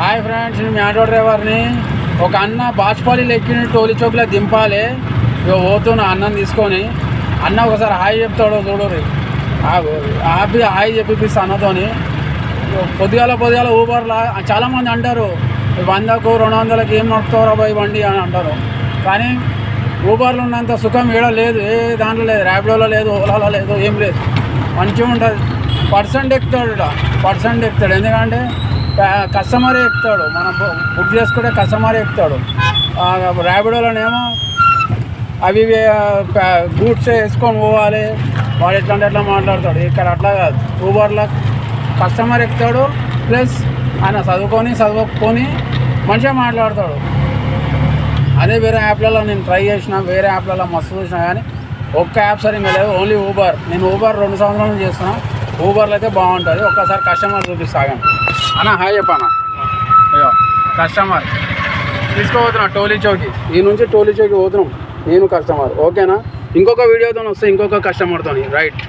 Hi friends, నేను auto డ్రైవర్ని. ఒక అన్న బాచ్పల్లిలో ఎక్కిన టోలీ చౌక్లో దింపాలి. ఇక పోతున్నా అన్నం తీసుకొని. అన్న ఒకసారి హాయ్ చెప్తాడో చూడరు. హ్యాపీ హాయ్ చెప్పిస్తా అన్నతోని. పొద్దుగాల ఊబర్లా చాలామంది అంటారు 100కు 200కి ఏం నడుపుతారో పోయి బండి అని అంటారు. కానీ ఊబర్లో ఉన్నంత సుఖం ఏడ లేదు, ఏ దాంట్లో లేదు. ర్యాపిడోలో లేదు, ఓలాలో లేదు, ఏం లేదు. మంచిగా ఉంటుంది. పర్సెంట్ ఎక్కుతాడు. ఎందుకంటే కస్టమరే ఎక్కుతాడు. మనం బుక్ చేసుకుంటే కస్టమరే ఎక్కుతాడు. ర్యాపిడోలోనేమో అవి గూడ్స్ వేసుకొని పోవాలి, వాడు ఎట్లా మాట్లాడతాడు. ఇక్కడ అట్లా కాదు. ఊబర్లో కస్టమర్ ఎక్కుతాడు, ప్లస్ ఆయన చదువుకొని మంచిగా మాట్లాడతాడు. అదే వేరే యాప్లలో నేను ట్రై చేసిన, వేరే యాప్లలో మస్తు చూసినా, కానీ ఒక్క యాప్ సరిగ్గా లేదు. Only Uber. నేను ఊబర్ 2 సంవత్సరాల నుంచి చేస్తున్నా. ఊబర్లో అయితే బాగుంటుంది. ఒక్కసారి కస్టమర్ చూపిస్తాగాను. అన్న హాయ్ చెప్పాను. అయ్యో కస్టమర్ తీసుకోపోతున్నా టోలీ చౌకి. ఈ నుంచి టోలీ చౌకి పోతున్నాం. నేను కస్టమర్. ఓకేనా? ఇంకొక వీడియోతో వస్తే ఇంకొక కస్టమర్తో. రైట్.